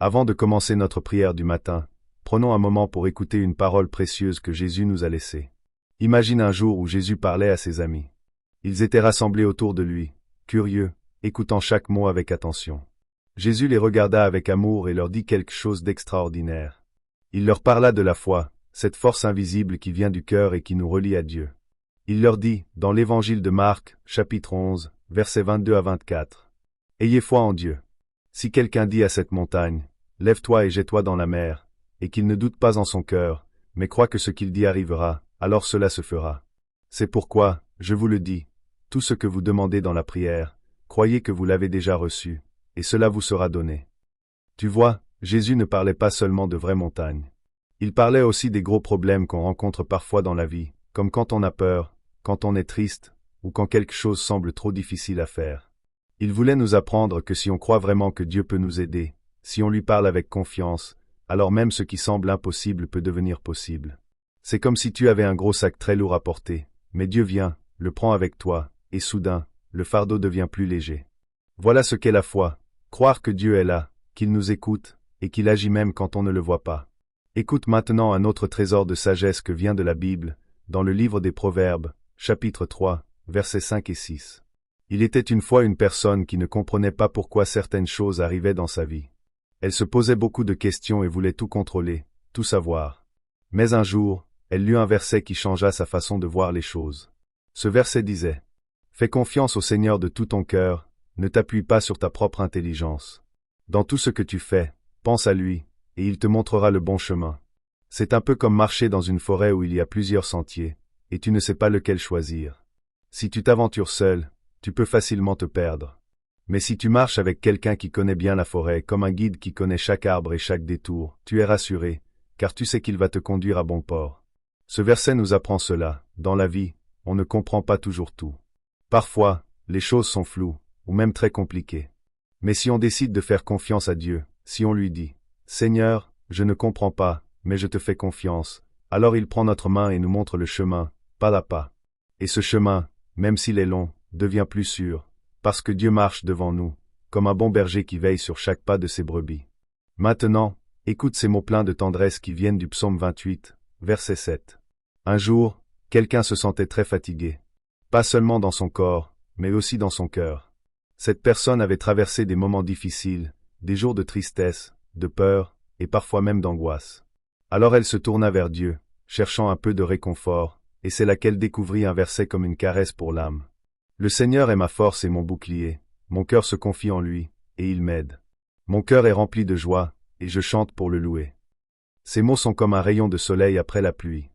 Avant de commencer notre prière du matin, prenons un moment pour écouter une parole précieuse que Jésus nous a laissée. Imagine un jour où Jésus parlait à ses amis. Ils étaient rassemblés autour de lui, curieux, écoutant chaque mot avec attention. Jésus les regarda avec amour et leur dit quelque chose d'extraordinaire. Il leur parla de la foi, cette force invisible qui vient du cœur et qui nous relie à Dieu. Il leur dit, dans l'évangile de Marc, chapitre 11, versets 22 à 24. Ayez foi en Dieu. Si quelqu'un dit à cette montagne, lève-toi et jette-toi dans la mer, et qu'il ne doute pas en son cœur, mais croit que ce qu'il dit arrivera, alors cela se fera. C'est pourquoi, je vous le dis, tout ce que vous demandez dans la prière, croyez que vous l'avez déjà reçu, et cela vous sera donné. Tu vois, Jésus ne parlait pas seulement de vraies montagnes. Il parlait aussi des gros problèmes qu'on rencontre parfois dans la vie, comme quand on a peur, quand on est triste, ou quand quelque chose semble trop difficile à faire. Il voulait nous apprendre que si on croit vraiment que Dieu peut nous aider, si on lui parle avec confiance, alors même ce qui semble impossible peut devenir possible. C'est comme si tu avais un gros sac très lourd à porter, mais Dieu vient, le prend avec toi, et soudain, le fardeau devient plus léger. Voilà ce qu'est la foi, croire que Dieu est là, qu'il nous écoute, et qu'il agit même quand on ne le voit pas. Écoute maintenant un autre trésor de sagesse que vient de la Bible, dans le livre des Proverbes, chapitre 3, versets 5 et 6. Il était une fois une personne qui ne comprenait pas pourquoi certaines choses arrivaient dans sa vie. Elle se posait beaucoup de questions et voulait tout contrôler, tout savoir. Mais un jour, elle lut un verset qui changea sa façon de voir les choses. Ce verset disait « Fais confiance au Seigneur de tout ton cœur, ne t'appuie pas sur ta propre intelligence. Dans tout ce que tu fais, pense à lui, et il te montrera le bon chemin. » C'est un peu comme marcher dans une forêt où il y a plusieurs sentiers, et tu ne sais pas lequel choisir. Si tu t'aventures seul, tu peux facilement te perdre. Mais si tu marches avec quelqu'un qui connaît bien la forêt, comme un guide qui connaît chaque arbre et chaque détour, tu es rassuré, car tu sais qu'il va te conduire à bon port. Ce verset nous apprend cela. Dans la vie, on ne comprend pas toujours tout. Parfois, les choses sont floues, ou même très compliquées. Mais si on décide de faire confiance à Dieu, si on lui dit « Seigneur, je ne comprends pas, mais je te fais confiance », alors il prend notre main et nous montre le chemin, pas à pas. Et ce chemin, même s'il est long, devient plus sûr, parce que Dieu marche devant nous, comme un bon berger qui veille sur chaque pas de ses brebis. Maintenant, écoute ces mots pleins de tendresse qui viennent du psaume 28, verset 7. Un jour, quelqu'un se sentait très fatigué. Pas seulement dans son corps, mais aussi dans son cœur. Cette personne avait traversé des moments difficiles, des jours de tristesse, de peur, et parfois même d'angoisse. Alors elle se tourna vers Dieu, cherchant un peu de réconfort, et c'est là qu'elle découvrit un verset comme une caresse pour l'âme. Le Seigneur est ma force et mon bouclier, mon cœur se confie en lui, et il m'aide. Mon cœur est rempli de joie, et je chante pour le louer. Ces mots sont comme un rayon de soleil après la pluie.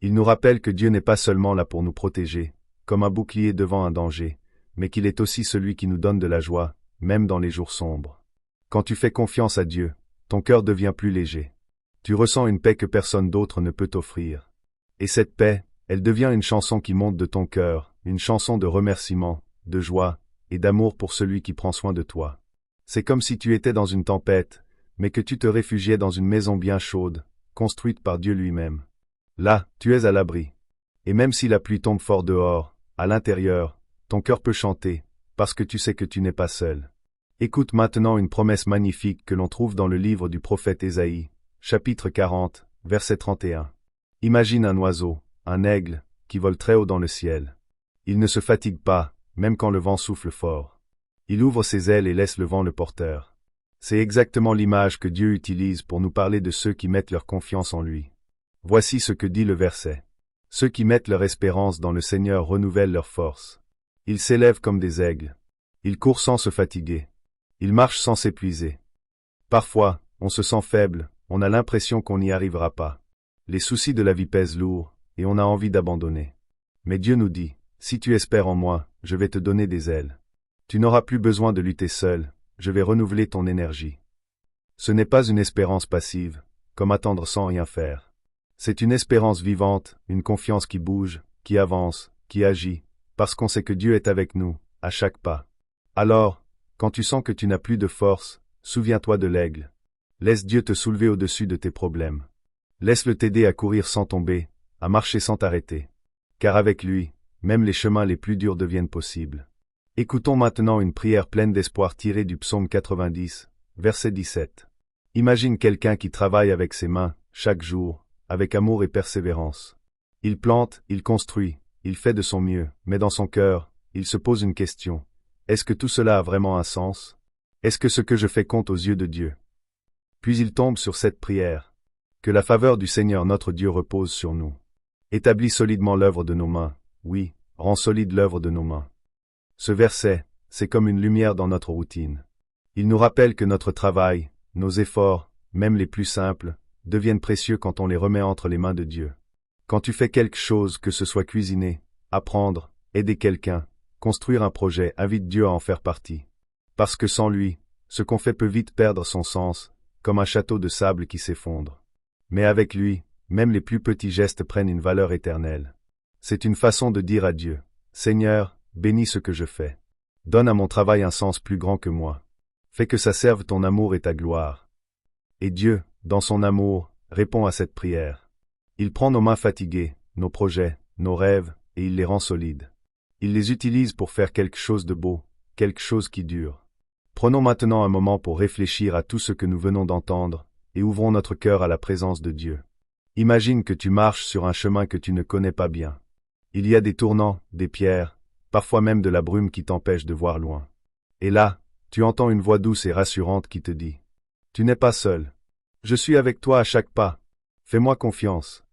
Ils nous rappellent que Dieu n'est pas seulement là pour nous protéger, comme un bouclier devant un danger, mais qu'il est aussi celui qui nous donne de la joie, même dans les jours sombres. Quand tu fais confiance à Dieu, ton cœur devient plus léger. Tu ressens une paix que personne d'autre ne peut t'offrir. Et cette paix, elle devient une chanson qui monte de ton cœur, une chanson de remerciement, de joie, et d'amour pour celui qui prend soin de toi. C'est comme si tu étais dans une tempête, mais que tu te réfugiais dans une maison bien chaude, construite par Dieu lui-même. Là, tu es à l'abri. Et même si la pluie tombe fort dehors, à l'intérieur, ton cœur peut chanter, parce que tu sais que tu n'es pas seul. Écoute maintenant une promesse magnifique que l'on trouve dans le livre du prophète Ésaïe, chapitre 40, verset 31. Imagine un oiseau, un aigle, qui vole très haut dans le ciel. Il ne se fatigue pas, même quand le vent souffle fort. Il ouvre ses ailes et laisse le vent le porteur. C'est exactement l'image que Dieu utilise pour nous parler de ceux qui mettent leur confiance en lui. Voici ce que dit le verset. Ceux qui mettent leur espérance dans le Seigneur renouvellent leur force. Ils s'élèvent comme des aigles. Ils courent sans se fatiguer. Ils marchent sans s'épuiser. Parfois, on se sent faible, on a l'impression qu'on n'y arrivera pas. Les soucis de la vie pèsent lourd, et on a envie d'abandonner. Mais Dieu nous dit, si tu espères en moi, je vais te donner des ailes. Tu n'auras plus besoin de lutter seul, je vais renouveler ton énergie. Ce n'est pas une espérance passive, comme attendre sans rien faire. C'est une espérance vivante, une confiance qui bouge, qui avance, qui agit, parce qu'on sait que Dieu est avec nous, à chaque pas. Alors, quand tu sens que tu n'as plus de force, souviens-toi de l'aigle. Laisse Dieu te soulever au-dessus de tes problèmes. Laisse-le t'aider à courir sans tomber, à marcher sans t'arrêter. Car avec lui, même les chemins les plus durs deviennent possibles. Écoutons maintenant une prière pleine d'espoir tirée du psaume 90, verset 17. Imagine quelqu'un qui travaille avec ses mains, chaque jour, avec amour et persévérance. Il plante, il construit, il fait de son mieux, mais dans son cœur, il se pose une question. Est-ce que tout cela a vraiment un sens? Est-ce que ce que je fais compte aux yeux de Dieu? Puis il tombe sur cette prière. Que la faveur du Seigneur notre Dieu repose sur nous. Établis solidement l'œuvre de nos mains, oui, rends solide l'œuvre de nos mains. Ce verset, c'est comme une lumière dans notre routine. Il nous rappelle que notre travail, nos efforts, même les plus simples, deviennent précieux quand on les remet entre les mains de Dieu. Quand tu fais quelque chose, que ce soit cuisiner, apprendre, aider quelqu'un, construire un projet, invite Dieu à en faire partie. Parce que sans lui, ce qu'on fait peut vite perdre son sens, comme un château de sable qui s'effondre. Mais avec lui, même les plus petits gestes prennent une valeur éternelle. C'est une façon de dire à Dieu, « Seigneur, bénis ce que je fais. Donne à mon travail un sens plus grand que moi. Fais que ça serve ton amour et ta gloire. » Et Dieu, dans son amour, répond à cette prière. Il prend nos mains fatiguées, nos projets, nos rêves, et il les rend solides. Il les utilise pour faire quelque chose de beau, quelque chose qui dure. Prenons maintenant un moment pour réfléchir à tout ce que nous venons d'entendre, et ouvrons notre cœur à la présence de Dieu. Imagine que tu marches sur un chemin que tu ne connais pas bien. Il y a des tournants, des pierres, parfois même de la brume qui t'empêche de voir loin. Et là, tu entends une voix douce et rassurante qui te dit « Tu n'es pas seul. Je suis avec toi à chaque pas. Fais-moi confiance. »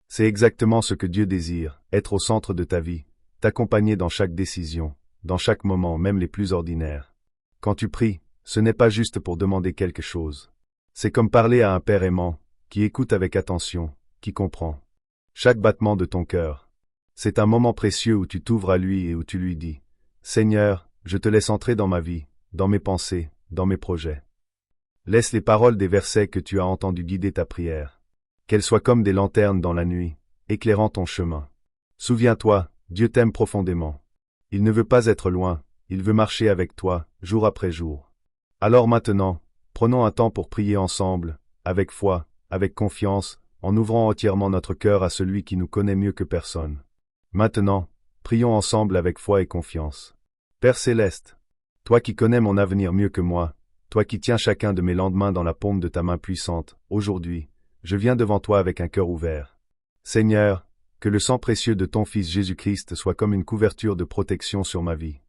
C'est exactement ce que Dieu désire, être au centre de ta vie, t'accompagner dans chaque décision, dans chaque moment, même les plus ordinaires. Quand tu pries, ce n'est pas juste pour demander quelque chose. C'est comme parler à un Père aimant, qui écoute avec attention, qui comprend chaque battement de ton cœur. C'est un moment précieux où tu t'ouvres à lui et où tu lui dis « Seigneur, je te laisse entrer dans ma vie, dans mes pensées, dans mes projets. » Laisse les paroles des versets que tu as entendus guider ta prière. Qu'elles soient comme des lanternes dans la nuit, éclairant ton chemin. Souviens-toi, Dieu t'aime profondément. Il ne veut pas être loin, il veut marcher avec toi, jour après jour. Alors maintenant, prenons un temps pour prier ensemble, avec foi, avec confiance, en ouvrant entièrement notre cœur à celui qui nous connaît mieux que personne. Maintenant, prions ensemble avec foi et confiance. Père céleste, toi qui connais mon avenir mieux que moi, toi qui tiens chacun de mes lendemains dans la paume de ta main puissante, aujourd'hui, je viens devant toi avec un cœur ouvert. Seigneur, que le sang précieux de ton Fils Jésus-Christ soit comme une couverture de protection sur ma vie.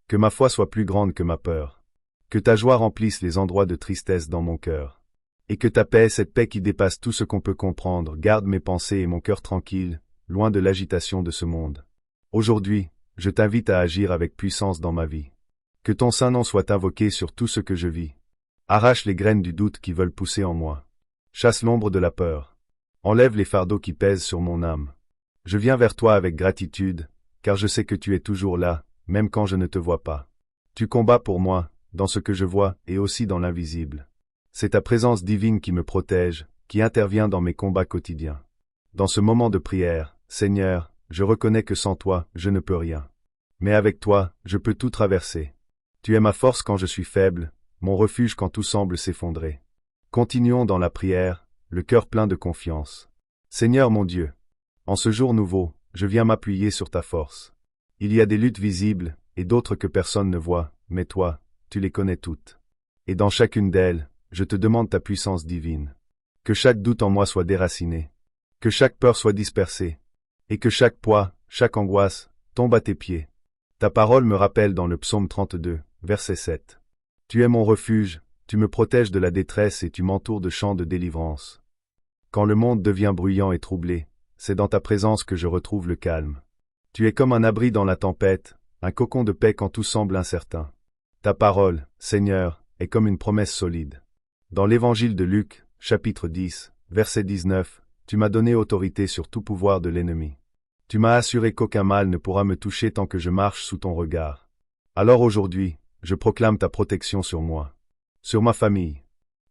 Que ma foi soit plus grande que ma peur. Que ta joie remplisse les endroits de tristesse dans mon cœur. Et que ta paix, cette paix qui dépasse tout ce qu'on peut comprendre, garde mes pensées et mon cœur tranquille, loin de l'agitation de ce monde. Aujourd'hui, je t'invite à agir avec puissance dans ma vie. Que ton saint nom soit invoqué sur tout ce que je vis. Arrache les graines du doute qui veulent pousser en moi. Chasse l'ombre de la peur. Enlève les fardeaux qui pèsent sur mon âme. Je viens vers toi avec gratitude, car je sais que tu es toujours là, même quand je ne te vois pas. Tu combats pour moi, dans ce que je vois et aussi dans l'invisible. C'est ta présence divine qui me protège, qui intervient dans mes combats quotidiens. Dans ce moment de prière, Seigneur, je reconnais que sans toi, je ne peux rien. Mais avec toi, je peux tout traverser. Tu es ma force quand je suis faible, mon refuge quand tout semble s'effondrer. Continuons dans la prière, le cœur plein de confiance. Seigneur mon Dieu, en ce jour nouveau, je viens m'appuyer sur ta force. Il y a des luttes visibles, et d'autres que personne ne voit, mais toi, tu les connais toutes. Et dans chacune d'elles, je te demande ta puissance divine. Que chaque doute en moi soit déraciné. Que chaque peur soit dispersée. Et que chaque poids, chaque angoisse, tombe à tes pieds. Ta parole me rappelle dans le psaume 32, verset 7. Tu es mon refuge, tu me protèges de la détresse et tu m'entoures de chants de délivrance. Quand le monde devient bruyant et troublé, c'est dans ta présence que je retrouve le calme. Tu es comme un abri dans la tempête, un cocon de paix quand tout semble incertain. Ta parole, Seigneur, est comme une promesse solide. Dans l'évangile de Luc, chapitre 10, verset 19, tu m'as donné autorité sur tout pouvoir de l'ennemi. Tu m'as assuré qu'aucun mal ne pourra me toucher tant que je marche sous ton regard. Alors aujourd'hui, je proclame ta protection sur moi, sur ma famille,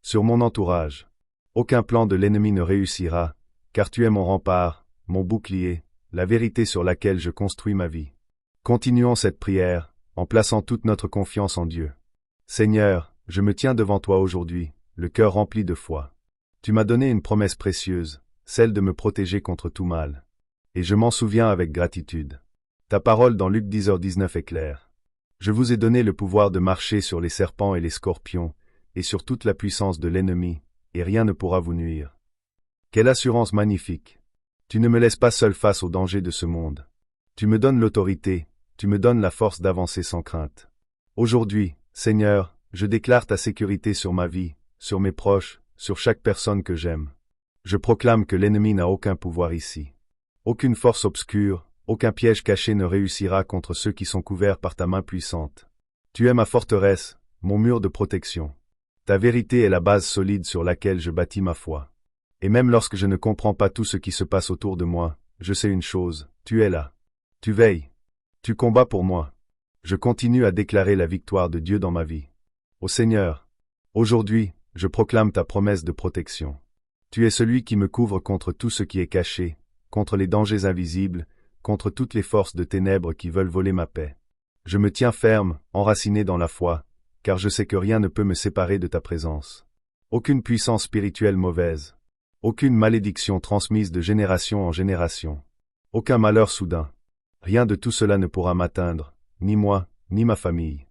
sur mon entourage. Aucun plan de l'ennemi ne réussira, car tu es mon rempart, mon bouclier, la vérité sur laquelle je construis ma vie. Continuons cette prière, en plaçant toute notre confiance en Dieu. Seigneur, je me tiens devant toi aujourd'hui, le cœur rempli de foi. Tu m'as donné une promesse précieuse, celle de me protéger contre tout mal. Et je m'en souviens avec gratitude. Ta parole dans Luc 10h19 est claire. Je vous ai donné le pouvoir de marcher sur les serpents et les scorpions, et sur toute la puissance de l'ennemi, et rien ne pourra vous nuire. Quelle assurance magnifique! Tu ne me laisses pas seul face aux dangers de ce monde. Tu me donnes l'autorité, tu me donnes la force d'avancer sans crainte. Aujourd'hui, Seigneur, je déclare ta sécurité sur ma vie, sur mes proches, sur chaque personne que j'aime. Je proclame que l'ennemi n'a aucun pouvoir ici. Aucune force obscure, aucun piège caché ne réussira contre ceux qui sont couverts par ta main puissante. Tu es ma forteresse, mon mur de protection. Ta vérité est la base solide sur laquelle je bâtis ma foi. Et même lorsque je ne comprends pas tout ce qui se passe autour de moi, je sais une chose, tu es là. Tu veilles. Tu combats pour moi. Je continue à déclarer la victoire de Dieu dans ma vie. Ô Seigneur, aujourd'hui, je proclame ta promesse de protection. Tu es celui qui me couvre contre tout ce qui est caché, contre les dangers invisibles, contre toutes les forces de ténèbres qui veulent voler ma paix. Je me tiens ferme, enraciné dans la foi, car je sais que rien ne peut me séparer de ta présence. Aucune puissance spirituelle mauvaise, aucune malédiction transmise de génération en génération, aucun malheur soudain. Rien de tout cela ne pourra m'atteindre, ni moi, ni ma famille.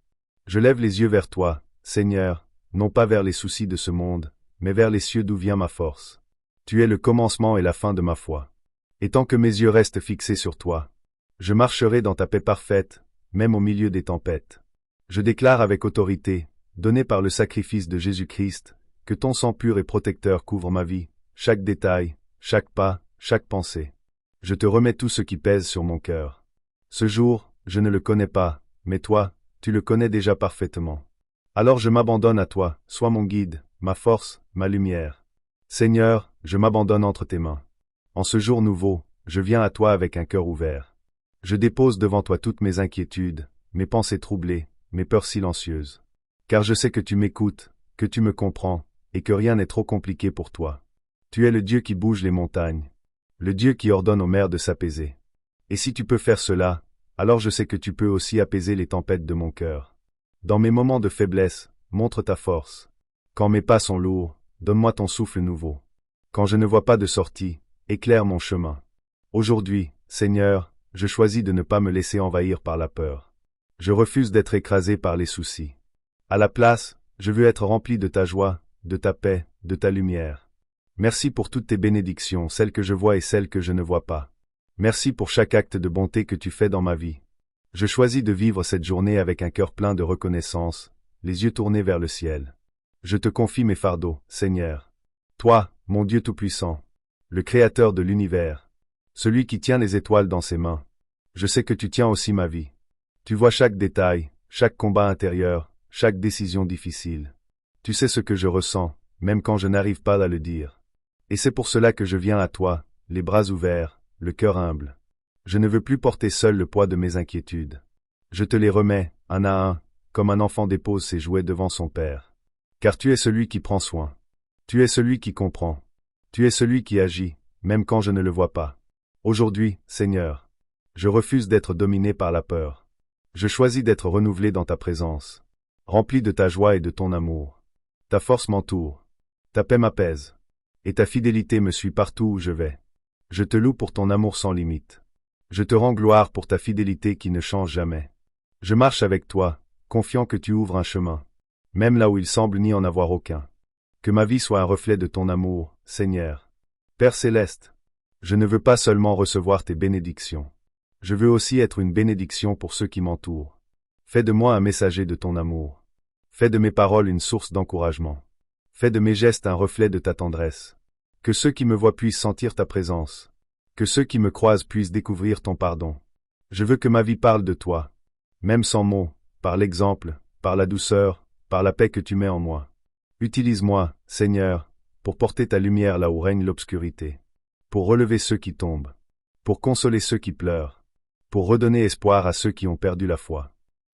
Je lève les yeux vers toi, Seigneur, non pas vers les soucis de ce monde, mais vers les cieux d'où vient ma force. Tu es le commencement et la fin de ma foi. Et tant que mes yeux restent fixés sur toi, je marcherai dans ta paix parfaite, même au milieu des tempêtes. Je déclare avec autorité, donnée par le sacrifice de Jésus-Christ, que ton sang pur et protecteur couvre ma vie, chaque détail, chaque pas, chaque pensée. Je te remets tout ce qui pèse sur mon cœur. Ce jour, je ne le connais pas, mais toi, tu le connais déjà parfaitement. Alors je m'abandonne à toi, sois mon guide, ma force, ma lumière. Seigneur, je m'abandonne entre tes mains. En ce jour nouveau, je viens à toi avec un cœur ouvert. Je dépose devant toi toutes mes inquiétudes, mes pensées troublées, mes peurs silencieuses. Car je sais que tu m'écoutes, que tu me comprends, et que rien n'est trop compliqué pour toi. Tu es le Dieu qui bouge les montagnes, le Dieu qui ordonne aux mers de s'apaiser. Et si tu peux faire cela, alors je sais que tu peux aussi apaiser les tempêtes de mon cœur. Dans mes moments de faiblesse, montre ta force. Quand mes pas sont lourds, donne-moi ton souffle nouveau. Quand je ne vois pas de sortie, éclaire mon chemin. Aujourd'hui, Seigneur, je choisis de ne pas me laisser envahir par la peur. Je refuse d'être écrasé par les soucis. À la place, je veux être rempli de ta joie, de ta paix, de ta lumière. Merci pour toutes tes bénédictions, celles que je vois et celles que je ne vois pas. Merci pour chaque acte de bonté que tu fais dans ma vie. Je choisis de vivre cette journée avec un cœur plein de reconnaissance, les yeux tournés vers le ciel. Je te confie mes fardeaux, Seigneur. Toi, mon Dieu Tout-Puissant, le Créateur de l'univers, celui qui tient les étoiles dans ses mains. Je sais que tu tiens aussi ma vie. Tu vois chaque détail, chaque combat intérieur, chaque décision difficile. Tu sais ce que je ressens, même quand je n'arrive pas à le dire. Et c'est pour cela que je viens à toi, les bras ouverts, le cœur humble. Je ne veux plus porter seul le poids de mes inquiétudes. Je te les remets, un à un, comme un enfant dépose ses jouets devant son père. Car tu es celui qui prend soin. Tu es celui qui comprend. Tu es celui qui agit, même quand je ne le vois pas. Aujourd'hui, Seigneur, je refuse d'être dominé par la peur. Je choisis d'être renouvelé dans ta présence, rempli de ta joie et de ton amour. Ta force m'entoure, ta paix m'apaise, et ta fidélité me suit partout où je vais. Je te loue pour ton amour sans limite. Je te rends gloire pour ta fidélité qui ne change jamais. Je marche avec toi, confiant que tu ouvres un chemin, même là où il semble n'y en avoir aucun. Que ma vie soit un reflet de ton amour, Seigneur. Père céleste, je ne veux pas seulement recevoir tes bénédictions. Je veux aussi être une bénédiction pour ceux qui m'entourent. Fais de moi un messager de ton amour. Fais de mes paroles une source d'encouragement. Fais de mes gestes un reflet de ta tendresse. Que ceux qui me voient puissent sentir ta présence. Que ceux qui me croisent puissent découvrir ton pardon. Je veux que ma vie parle de toi, même sans mots, par l'exemple, par la douceur, par la paix que tu mets en moi. Utilise-moi, Seigneur, pour porter ta lumière là où règne l'obscurité, pour relever ceux qui tombent, pour consoler ceux qui pleurent, pour redonner espoir à ceux qui ont perdu la foi.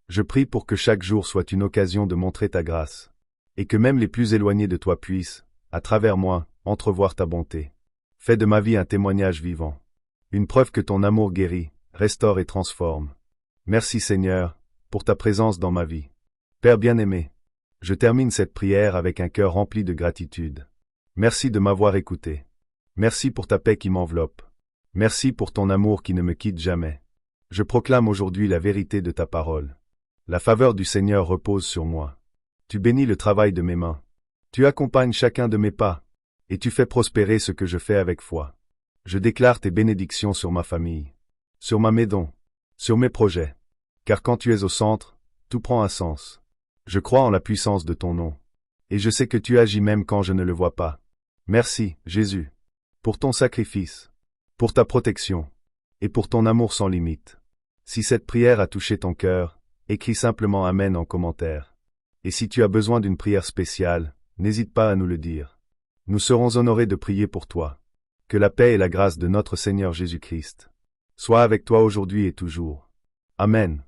Je prie pour que chaque jour soit une occasion de montrer ta grâce, et que même les plus éloignés de toi puissent, à travers moi, entrevoir ta bonté. Fais de ma vie un témoignage vivant, une preuve que ton amour guérit, restaure et transforme. Merci Seigneur, pour ta présence dans ma vie. Père bien-aimé, je termine cette prière avec un cœur rempli de gratitude. Merci de m'avoir écouté. Merci pour ta paix qui m'enveloppe. Merci pour ton amour qui ne me quitte jamais. Je proclame aujourd'hui la vérité de ta parole. La faveur du Seigneur repose sur moi. Tu bénis le travail de mes mains. Tu accompagnes chacun de mes pas, et tu fais prospérer ce que je fais avec foi. Je déclare tes bénédictions sur ma famille, sur ma maison, sur mes projets. Car quand tu es au centre, tout prend un sens. Je crois en la puissance de ton nom. Et je sais que tu agis même quand je ne le vois pas. Merci, Jésus, pour ton sacrifice, pour ta protection, et pour ton amour sans limite. Si cette prière a touché ton cœur, écris simplement Amen en commentaire. Et si tu as besoin d'une prière spéciale, n'hésite pas à nous le dire. Nous serons honorés de prier pour toi. Que la paix et la grâce de notre Seigneur Jésus-Christ soient avec toi aujourd'hui et toujours. Amen.